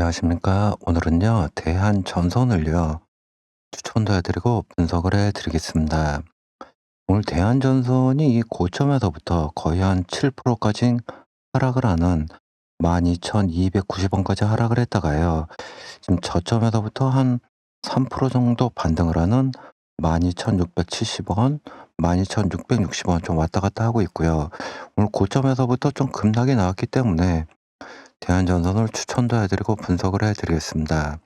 안녕하십니까. 오늘은요, 대한전선을요, 추천도 해드리고 분석을 해드리겠습니다. 오늘 대한전선이 이 고점에서부터 거의 한 7%까지 하락을 하는 12,290원까지 하락을 했다가요. 지금 저점에서부터 한 3% 정도 반등을 하는 12,670원, 12,660원 좀 왔다 갔다 하고 있고요. 오늘 고점에서부터 좀 급락이 나왔기 때문에 대한전선을 추천도 해드리고 분석을 해드리겠습니다.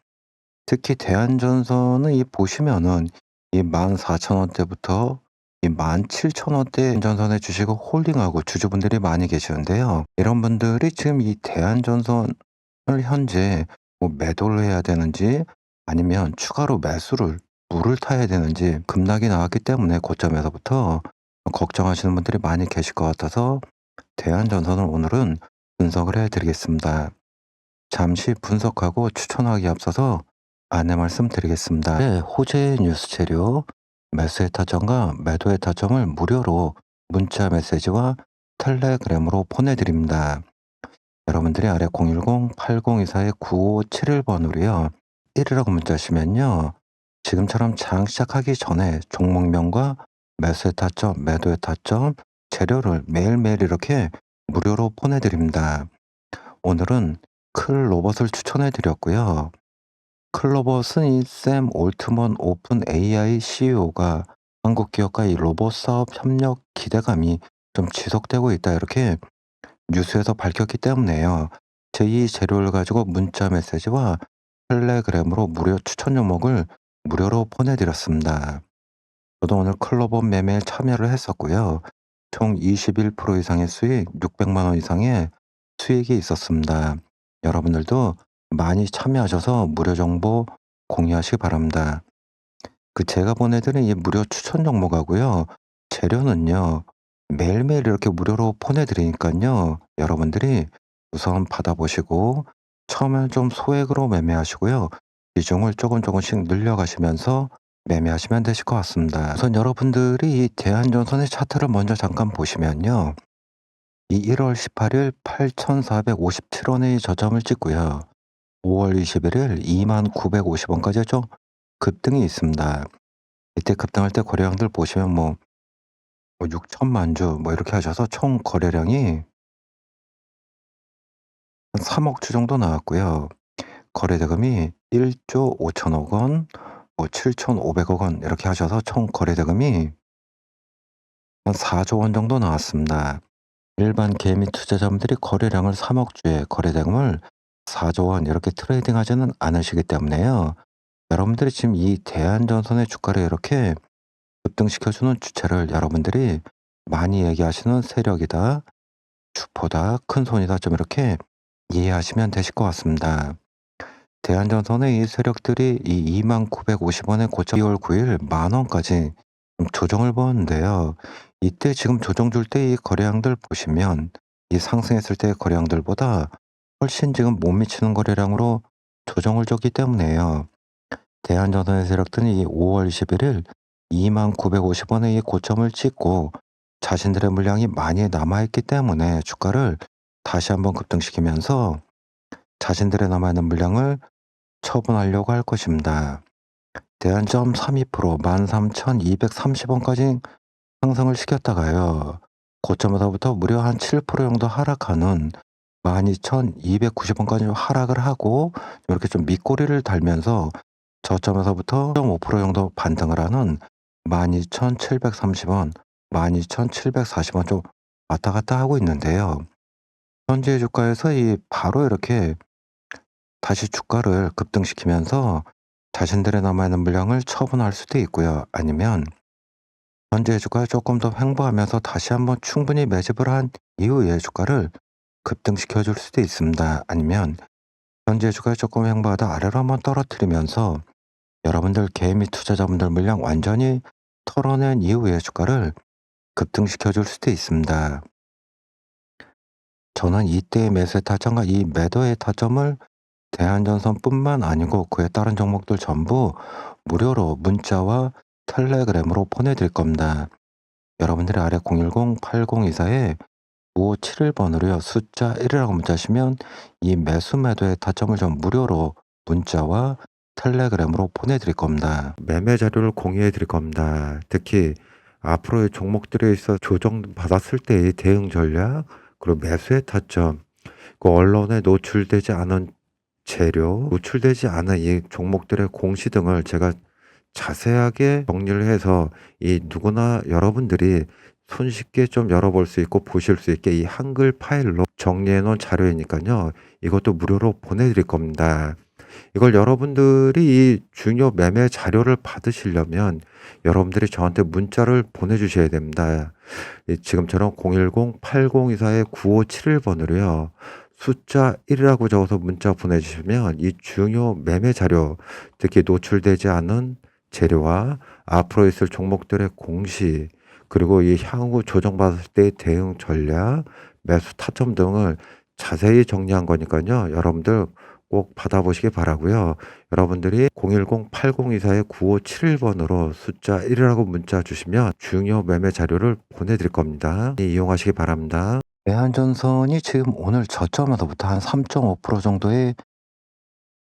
특히 대한전선은 이 보시면은 이 14,000원대부터 이 17,000원대 전선의 주식을 홀딩하고 주주분들이 많이 계시는데요. 이런 분들이 지금 이 대한전선을 현재 뭐 매도를 해야 되는지 아니면 추가로 매수를 물을 타야 되는지 급락이 나왔기 때문에 고점에서부터 걱정하시는 분들이 많이 계실 것 같아서 대한전선을 오늘은 분석을 해드리겠습니다. 잠시 분석하고 추천하기 앞서서 안내 말씀드리겠습니다. 네, 호재 뉴스 재료, 매수의 타점과 매도의 타점을 무료로 문자 메시지와 텔레그램으로 보내드립니다. 여러분들이 아래 010-8024-9571번으로요. 1이라고 문자하시면요. 지금처럼 장 시작하기 전에 종목명과 매수의 타점, 매도의 타점, 재료를 매일매일 이렇게 무료로 보내드립니다. 오늘은 클로벗을 추천해 드렸고요. 클로벗은 이 샘 올트먼 오픈 AI CEO가 한국 기업과 이 로봇 사업 협력 기대감이 좀 지속되고 있다 이렇게 뉴스에서 밝혔기 때문에요. 제2 재료를 가지고 문자 메시지와 텔레그램으로 무료 추천 종목을 무료로 보내드렸습니다. 저도 오늘 클로벗 매매에 참여를 했었고요. 총 21% 이상의 수익, 600만 원 이상의 수익이 있었습니다. 여러분들도 많이 참여하셔서 무료 정보 공유하시기 바랍니다. 제가 보내드린 이 무료 추천 종목하고요. 재료는요. 매일매일 이렇게 무료로 보내드리니까요. 여러분들이 우선 받아보시고 처음엔 좀 소액으로 매매하시고요. 비중을 조금씩 늘려가시면서 매매하시면 되실 것 같습니다. 우선 여러분들이 이 대한전선의 차트를 먼저 잠깐 보시면요. 이 1월 18일 8,457원의 저점을 찍고요. 5월 21일 2950원까지 좀 급등이 있습니다. 이때 급등할 때 거래량들 보시면 뭐 6천만 주 뭐 이렇게 하셔서 총 거래량이 한 3억 주 정도 나왔고요. 거래 대금이 1조 5천억 원, 뭐 7,500억 원 이렇게 하셔서 총 거래 대금이 한 4조 원 정도 나왔습니다. 일반 개미 투자자분들이 거래량을 3억 주에 거래 대금을 4조 원 이렇게 트레이딩하지는 않으시기 때문에요. 여러분들이 지금 이 대한전선의 주가를 이렇게 급등시켜주는 주체를 여러분들이 많이 얘기하시는 세력이다, 주포다, 큰손이다 좀 이렇게 이해하시면 되실 것 같습니다. 대한전선의 이 세력들이 이 2950원의 고점 2월 9일 만원까지 조정을 보았는데요. 이때 지금 조정 줄 때 이 거래량들 보시면 이 상승했을 때의 거래량들보다 훨씬 지금 못 미치는 거래량으로 조정을 줬기 때문에요. 대한전선의 세력들은 이 5월 21일 2950원의 이 고점을 찍고 자신들의 물량이 많이 남아있기 때문에 주가를 다시 한번 급등시키면서 자신들의 남아있는 물량을 처분하려고 할 것입니다. 대한점 32% 13,230원까지 상승을 시켰다가요. 고점에서부터 무려 한 7% 정도 하락하는 12,290원까지 하락을 하고 이렇게 좀 밑꼬리를 달면서 저점에서부터 0.5% 정도 반등을 하는 12,730원, 12,740원 좀 왔다 갔다 하고 있는데요. 현재 주가에서 이 바로 이렇게 다시 주가를 급등시키면서 자신들의 남아있는 물량을 처분할 수도 있고요. 아니면 현재 주가에 조금 더 횡보하면서 다시 한번 충분히 매집을 한 이후에 주가를 급등시켜 줄 수도 있습니다. 아니면 현재 주가에 조금 횡보하다 아래로 한번 떨어뜨리면서 여러분들 개미 투자자분들 물량 완전히 털어낸 이후에 주가를 급등시켜 줄 수도 있습니다. 저는 이때의 매수의 타점과 이 매도의 타점을 대한전선뿐만 아니고 그에 따른 종목들 전부 무료로 문자와 텔레그램으로 보내드릴 겁니다. 여러분들이 아래 010-8024에 9571번으로요. 숫자 1이라고 문자하시면 이 매수 매도의 타점을 좀 무료로 문자와 텔레그램으로 보내드릴 겁니다. 매매 자료를 공유해 드릴 겁니다. 특히 앞으로의 종목들에 있어 조정받았을 때의 대응 전략, 그리고 매수의 타점, 그 언론에 노출되지 않은 재료, 노출되지 않은 이 종목들의 공시 등을 제가 자세하게 정리를 해서 이 누구나 여러분들이 손쉽게 좀 열어볼 수 있고 보실 수 있게 이 한글 파일로 정리해 놓은 자료이니까요. 이것도 무료로 보내드릴 겁니다. 이걸 여러분들이 이 중요 매매 자료를 받으시려면 여러분들이 저한테 문자를 보내주셔야 됩니다. 지금처럼 010-8024-9571번으로요. 숫자 1이라고 적어서 문자 보내주시면 이 중요 매매 자료, 특히 노출되지 않은 재료와 앞으로 있을 종목들의 공시, 그리고 이 향후 조정받았을 때의 대응 전략, 매수 타점 등을 자세히 정리한 거니까요. 여러분들 꼭 받아보시기 바라고요. 여러분들이 010-8024-9571번으로 숫자 1이라고 문자 주시면 중요 매매 자료를 보내드릴 겁니다. 이용하시기 바랍니다. 대한전선이 지금 오늘 저점에서부터 한 3.5% 정도의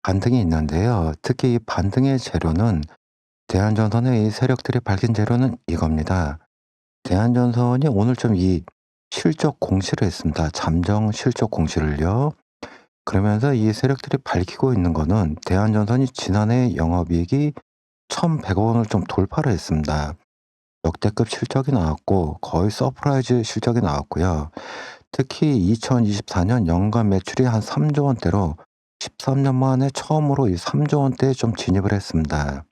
반등이 있는데요. 특히 이 반등의 재료는 대한전선의 이 세력들이 밝힌 재료는 이겁니다. 대한전선이 오늘 좀 이 실적 공시를 했습니다. 잠정 실적 공시를요. 그러면서 이 세력들이 밝히고 있는 거는 대한전선이 지난해 영업이익이 1,100억 원을 좀 돌파를 했습니다. 역대급 실적이 나왔고 거의 서프라이즈 실적이 나왔고요. 특히 2024년 연간 매출이 한 3조 원대로 13년 만에 처음으로 이 3조 원대에 좀 진입을 했습니다.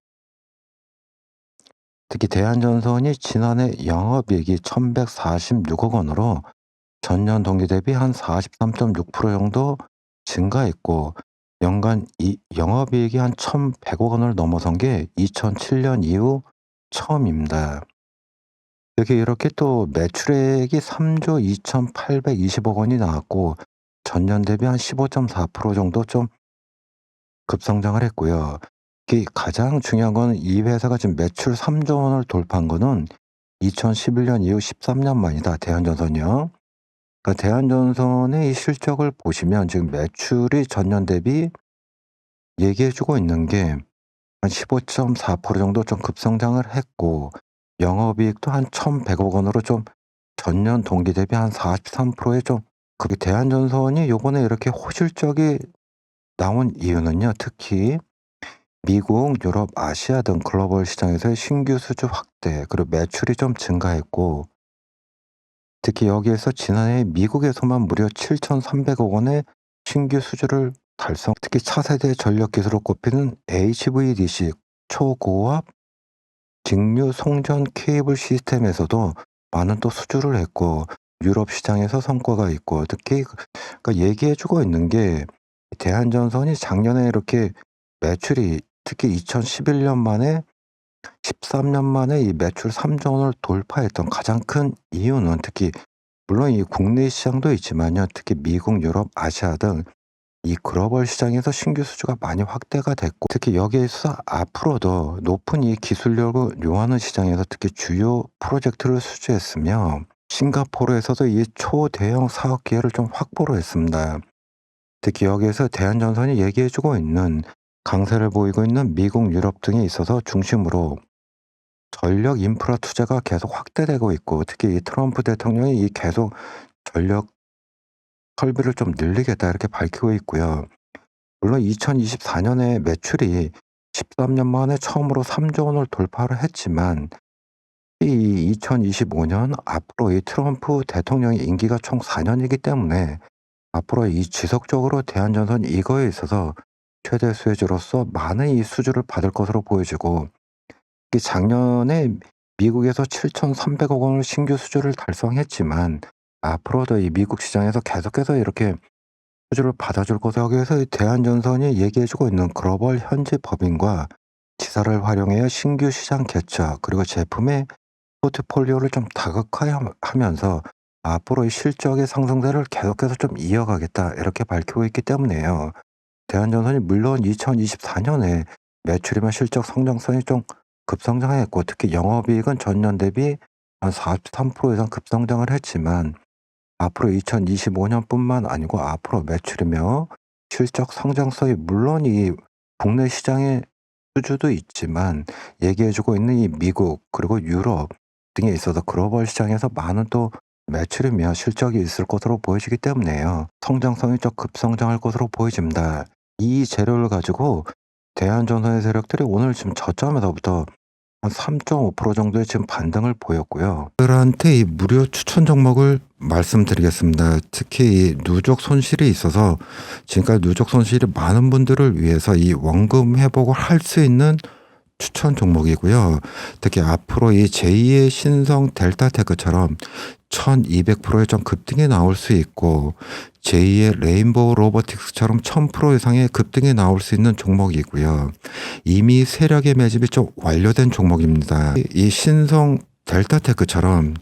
특히 대한전선이 지난해 영업이익이 1,146억 원으로 전년 동기 대비 한 43.6% 정도 증가했고 연간 이 영업이익이 한 1,100억 원을 넘어선 게 2007년 이후 처음입니다. 여기 이렇게 또 매출액이 3조 2,820억 원이 나왔고 전년 대비 한 15.4% 정도 좀 급성장을 했고요. 특히 가장 중요한 건 이 회사가 지금 매출 3조 원을 돌파한 거는 2011년 이후 13년 만이다. 대한전선이요. 그러니까 대한전선의 이 실적을 보시면 지금 매출이 전년 대비 얘기해 주고 있는 게 한 15.4% 정도 좀 급성장을 했고 영업이익도 한 1,100억 원으로 좀 전년 동기 대비 한 43%의 좀 그게 대한전선이 요번에 이렇게 호실적이 나온 이유는요. 특히 미국, 유럽, 아시아 등 글로벌 시장에서의 신규 수주 확대 그리고 매출이 좀 증가했고 특히 여기에서 지난해 미국에서만 무려 7,300억 원의 신규 수주를 달성 특히 차세대 전력 기술로 꼽히는 HVDC 초고압 직류 송전 케이블 시스템에서도 많은 또 수주를 했고 유럽 시장에서 성과가 있고 특히 그러니까 얘기해 주고 있는 게 대한전선이 작년에 이렇게 매출이 특히 2011년 만에 13년 만에 이 매출 3조 원을 돌파했던 가장 큰 이유는 특히 물론 이 국내 시장도 있지만요. 특히 미국, 유럽, 아시아 등 이 글로벌 시장에서 신규 수주가 많이 확대가 됐고 특히 여기에서 앞으로도 높은 이 기술력을 요하는 시장에서 특히 주요 프로젝트를 수주했으며 싱가포르에서도 이 초대형 사업 기회를 좀 확보를 했습니다. 특히 여기에서 대한전선이 얘기해 주고 있는 강세를 보이고 있는 미국, 유럽 등에 있어서 중심으로 전력 인프라 투자가 계속 확대되고 있고 특히 이 트럼프 대통령이 이 계속 전력 설비를 좀 늘리겠다 이렇게 밝히고 있고요. 물론 2024년에 매출이 13년 만에 처음으로 3조 원을 돌파를 했지만 이 2025년 앞으로 이 트럼프 대통령의 임기가 총 4년이기 때문에 앞으로 이 지속적으로 대한전선 이거에 있어서 최대 수혜주로서 많은 이 수주를 받을 것으로 보여지고 작년에 미국에서 7,300억 원을 신규 수주를 달성했지만 앞으로도 이 미국 시장에서 계속해서 이렇게 수주를 받아줄 것을 하기 위해서 이 대한전선이 얘기해주고 있는 글로벌 현지 법인과 지사를 활용하여 신규 시장 개척 그리고 제품의 포트폴리오를 좀 다각화하면서 앞으로 이 실적의 상승세를 계속해서 좀 이어가겠다 이렇게 밝히고 있기 때문에요. 대한전선이 물론 2024년에 매출이나 실적 성장성이 좀 급성장했고 특히 영업이익은 전년 대비 한 43% 이상 급성장을 했지만 앞으로 2025년뿐만 아니고 앞으로 매출이며 실적 성장성이 물론 이 국내 시장의 수주도 있지만 얘기해 주고 있는 이 미국 그리고 유럽 등에 있어서 글로벌 시장에서 많은 또 매출이며 실적이 있을 것으로 보여지기 때문에요. 성장성이 좀 급성장할 것으로 보여집니다. 이 재료를 가지고 대한전선의 세력들이 오늘 지금 저점에서부터 한 3.5% 정도의 지금 반등을 보였고요. 들한테 이 무료 추천 종목을 말씀드리겠습니다. 특히 이 누적 손실이 있어서 지금까지 누적 손실이 많은 분들을 위해서 이 원금 회복을 할 수 있는 추천 종목이고요. 특히 앞으로 이 제2의 신성 델타테크처럼 1200%의 좀 급등이 나올 수 있고 제2의 레인보우 로보틱스처럼 1000% 이상의 급등이 나올 수 있는 종목이고요. 이미 세력의 매집이 좀 완료된 종목입니다. 이 신성 델타테크처럼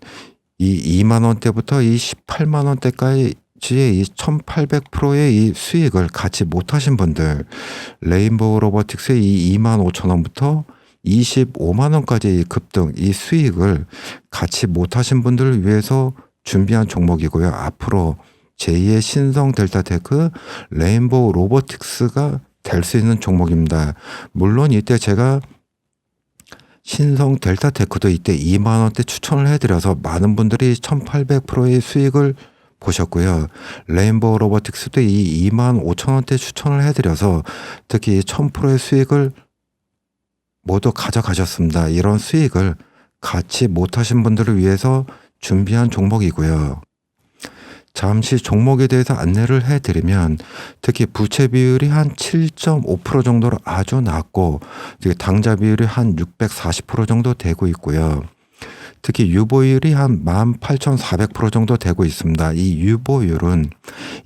이 2만 원대부터 이 18만 원대까지 이 1800%의 이 수익을 갖지 못하신 분들, 레인보우 로보틱스의 이 2만 5천 원부터 25만 원까지 급등, 이 수익을 갖지 못하신 분들을 위해서 준비한 종목이고요. 앞으로 제2의 신성 델타테크, 레인보우 로보틱스가 될 수 있는 종목입니다. 물론 이때 제가 신성 델타테크도 이때 2만 원대 추천을 해드려서 많은 분들이 1800%의 수익을 보셨고요. 레인보우 로보틱스도 이 2만 5천 원대 추천을 해드려서 특히 1000%의 수익을 모두 가져가셨습니다. 이런 수익을 갖지 못하신 분들을 위해서 준비한 종목이고요. 잠시 종목에 대해서 안내를 해드리면 특히 부채 비율이 한 7.5% 정도로 아주 낮고 당좌 비율이 한 640% 정도 되고 있고요. 특히 유보율이 한 18,400% 정도 되고 있습니다. 이 유보율은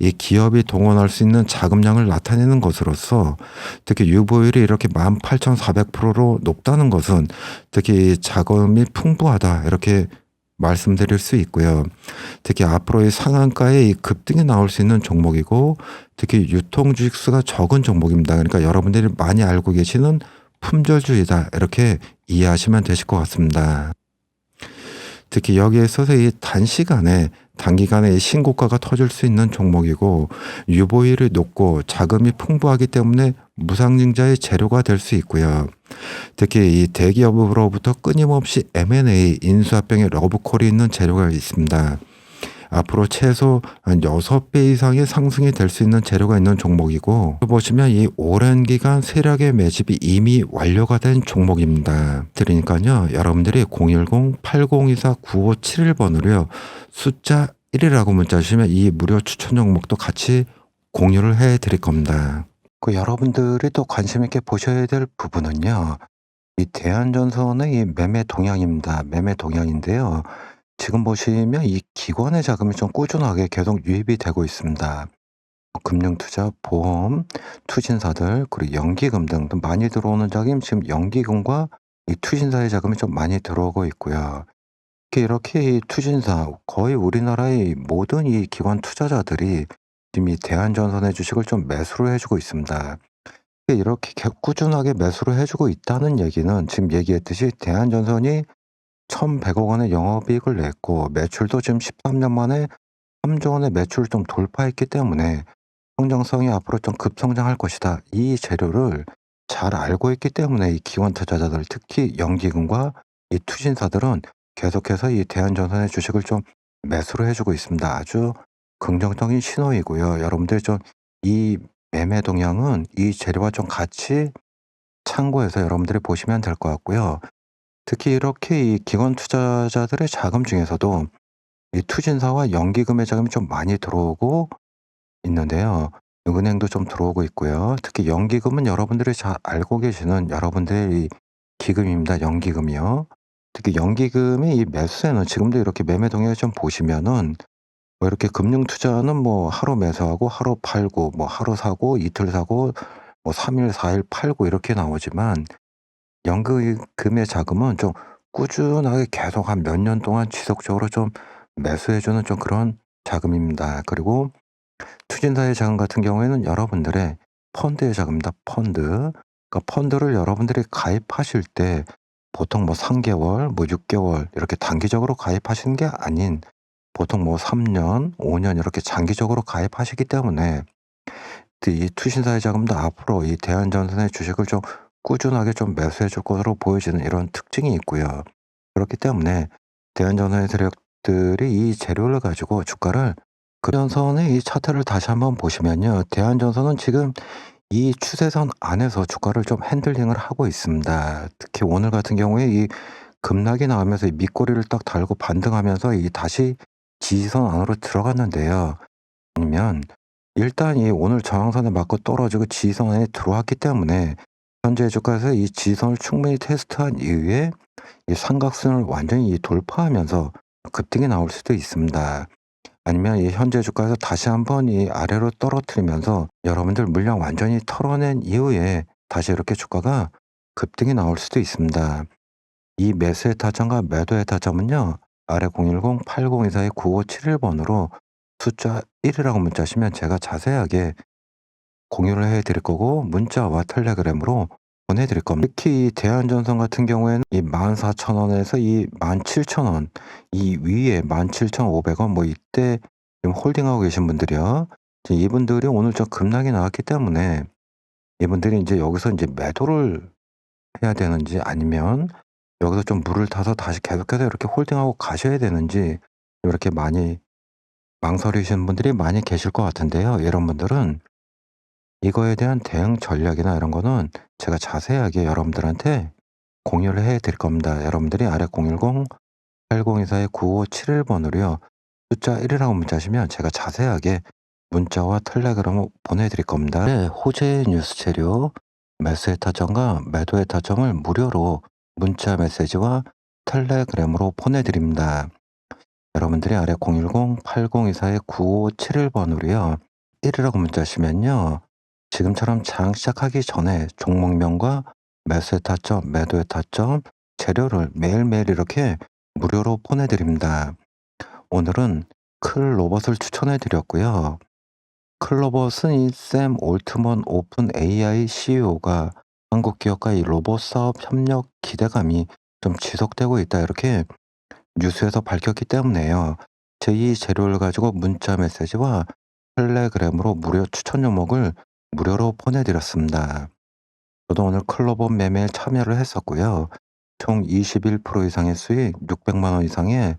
이 기업이 동원할 수 있는 자금량을 나타내는 것으로서 특히 유보율이 이렇게 18,400%로 높다는 것은 특히 자금이 풍부하다 이렇게 말씀드릴 수 있고요. 특히 앞으로의 상한가에 이 급등이 나올 수 있는 종목이고 특히 유통주식수가 적은 종목입니다. 그러니까 여러분들이 많이 알고 계시는 품절주의다 이렇게 이해하시면 되실 것 같습니다. 특히 여기에 있어서 이 단기간에 신고가가 터질 수 있는 종목이고 유보율이 높고 자금이 풍부하기 때문에 무상증자의 재료가 될 수 있고요. 특히 이 대기업으로부터 끊임없이 M&A 인수합병의 러브콜이 있는 재료가 있습니다. 앞으로 최소 한 6배 이상의 상승이 될 수 있는 재료가 있는 종목이고 보시면 이 오랜 기간 세력의 매집이 이미 완료가 된 종목입니다. 그러니까요. 여러분들이 010-8024-9571번으로요. 숫자 1이라고 문자 주시면 이 무료 추천 종목도 같이 공유를 해드릴 겁니다. 여러분들이 또 관심 있게 보셔야 될 부분은요. 이 대한전선의 이 매매 동향입니다. 매매 동향인데요. 지금 보시면 이 기관의 자금이 좀 꾸준하게 계속 유입이 되고 있습니다. 금융투자, 보험, 투신사들 그리고 연기금 등등 많이 들어오는 자금 지금 연기금과 이 투신사의 자금이 좀 많이 들어오고 있고요. 이렇게 이 투신사 거의 우리나라의 모든 이 기관 투자자들이 지금 이 대한전선의 주식을 좀 매수를 해주고 있습니다. 이렇게 꾸준하게 매수를 해주고 있다는 얘기는 지금 얘기했듯이 대한전선이 1,100억 원의 영업이익을 냈고 매출도 지금 13년 만에 3조 원의 매출을 좀 돌파했기 때문에 성장성이 앞으로 좀 급성장할 것이다. 이 재료를 잘 알고 있기 때문에 이 기관 투자자들 특히 연기금과 이 투신사들은 계속해서 이 대한전선의 주식을 좀 매수를 해주고 있습니다. 아주 긍정적인 신호이고요. 여러분들 좀 이 매매 동향은 이 재료와 좀 같이 참고해서 여러분들이 보시면 될 것 같고요. 특히 이렇게 이 기관 투자자들의 자금 중에서도 이 투신사와 연기금의 자금이 좀 많이 들어오고 있는데요. 은행도 좀 들어오고 있고요. 특히 연기금은 여러분들이 잘 알고 계시는 여러분들의 이 기금입니다. 연기금이요. 특히 연기금이 이 매수세는 지금도 이렇게 매매 동향을 좀 보시면은 뭐 이렇게 금융 투자는 뭐 하루 매수하고 하루 팔고 뭐 하루 사고 이틀 사고 뭐 3일, 4일 팔고 이렇게 나오지만 연금의 자금은 좀 꾸준하게 계속 한 몇 년 동안 지속적으로 좀 매수해 주는 좀 그런 자금입니다. 그리고 투신사의 자금 같은 경우에는 여러분들의 펀드의 자금입니다. 펀드. 그러니까 펀드를 여러분들이 가입하실 때 보통 뭐 3개월, 뭐 6개월 이렇게 단기적으로 가입하시는 게 아닌 보통 뭐 3 년, 5년 이렇게 장기적으로 가입하시기 때문에 이 투신사의 자금도 앞으로 이 대한전선의 주식을 좀 꾸준하게 좀 매수해 줄 것으로 보여지는 이런 특징이 있고요. 그렇기 때문에 대한전선의 세력들이 이 재료를 가지고 주가를 대한전선의 이 차트를 다시 한번 보시면요. 대한전선은 지금 이 추세선 안에서 주가를 좀 핸들링을 하고 있습니다. 특히 오늘 같은 경우에 이 급락이 나오면서 이 밑꼬리를 딱 달고 반등하면서 이 다시 지지선 안으로 들어갔는데요. 아니면 일단 이 오늘 저항선에 맞고 떨어지고 지지선 안에 들어왔기 때문에 현재 주가에서 이 지지선을 충분히 테스트한 이후에 이 삼각선을 완전히 이 돌파하면서 급등이 나올 수도 있습니다. 아니면 이 현재 주가에서 다시 한번 이 아래로 떨어뜨리면서 여러분들 물량 완전히 털어낸 이후에 다시 이렇게 주가가 급등이 나올 수도 있습니다. 이 매수의 타점과 매도의 타점은요. 아래 010-8024-9571번으로 숫자 1이라고 문자하시면 제가 자세하게 공유를 해 드릴 거고 문자와 텔레그램으로 보내 드릴 겁니다. 특히 이 대한전선 같은 경우에는 이 14,000원에서 이 17,000원 이 위에 17,500원 뭐 이때 지금 홀딩하고 계신 분들이요. 이제 이분들이 오늘 좀 급락이 나왔기 때문에 이분들이 인제 여기서 인제 매도를 해야 되는지 아니면 여기서 좀 물을 타서 다시 계속해서 이렇게 홀딩하고 가셔야 되는지 이렇게 많이 망설이시는 분들이 많이 계실 것 같은데요. 이런 분들은 이거에 대한 대응 전략이나 이런 거는 제가 자세하게 여러분들한테 공유를 해 드릴 겁니다. 여러분들이 아래 010-8024-9571번으로요. 숫자 1이라고 문자하시면 제가 자세하게 문자와 텔레그램을 보내 드릴 겁니다. 네, 호재 뉴스 재료 매수의 타점과 매도의 타점을 무료로 문자 메시지와 텔레그램으로 보내 드립니다. 여러분들이 아래 010-8024-9571번으로요. 1이라고 문자하시면요. 지금처럼 장 시작하기 전에 종목명과 매수의 타점, 매도의 타점, 재료를 매일매일 이렇게 무료로 보내드립니다. 오늘은 클로벗을 추천해 드렸고요. 클로벗은 이 샘 올트먼 오픈 AI CEO가 한국 기업과 이 로봇 사업 협력 기대감이 좀 지속되고 있다 이렇게 뉴스에서 밝혔기 때문에요. 제2 재료를 가지고 문자 메시지와 텔레그램으로 무료 추천 종목을 무료로 보내드렸습니다. 저도 오늘 클로버 매매에 참여를 했었고요. 총 21% 이상의 수익, 600만 원 이상의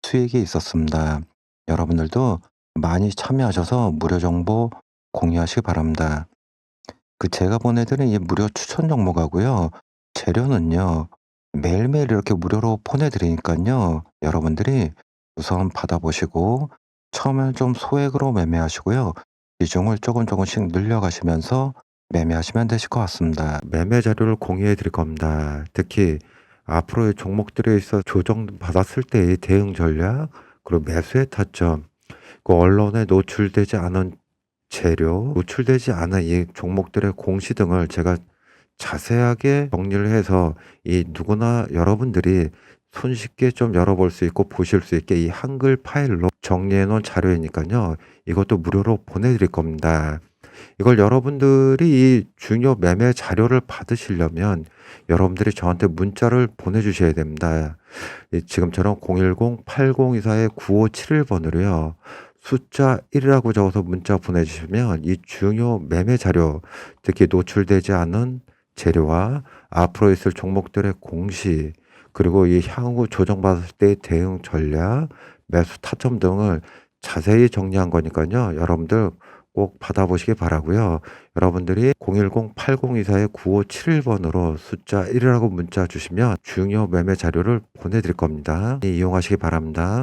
수익이 있었습니다. 여러분들도 많이 참여하셔서 무료 정보 공유하시기 바랍니다. 그 제가 보내드린 이 무료 추천 종목하고요. 재료는요. 매일매일 이렇게 무료로 보내드리니까요. 여러분들이 우선 받아보시고 처음엔 좀 소액으로 매매하시고요. 비중을 조금씩 늘려가시면서 매매하시면 되실 것 같습니다. 매매 자료를 공유해 드릴 겁니다. 특히 앞으로의 종목들에 있어 조정 받았을 때의 대응 전략, 그리고 매수의 타점, 그 언론에 노출되지 않은 재료, 노출되지 않은 이 종목들의 공시 등을 제가 자세하게 정리를 해서 이 누구나 여러분들이 손쉽게 좀 열어볼 수 있고 보실 수 있게 이 한글 파일로 정리해 놓은 자료이니까요. 이것도 무료로 보내드릴 겁니다. 이걸 여러분들이 이 중요 매매 자료를 받으시려면 여러분들이 저한테 문자를 보내주셔야 됩니다. 지금처럼 010-8024-9571번으로요. 숫자 1이라고 적어서 문자 보내주시면 이 중요 매매 자료, 특히 노출되지 않은 재료와 앞으로 있을 종목들의 공시, 그리고 이 향후 조정받았을 때의 대응 전략, 매수 타점 등을 자세히 정리한 거니까요. 여러분들 꼭 받아보시기 바라고요. 여러분들이 010-8024-9571번으로 숫자 1이라고 문자 주시면 중요 매매 자료를 보내드릴 겁니다. 이용하시기 바랍니다.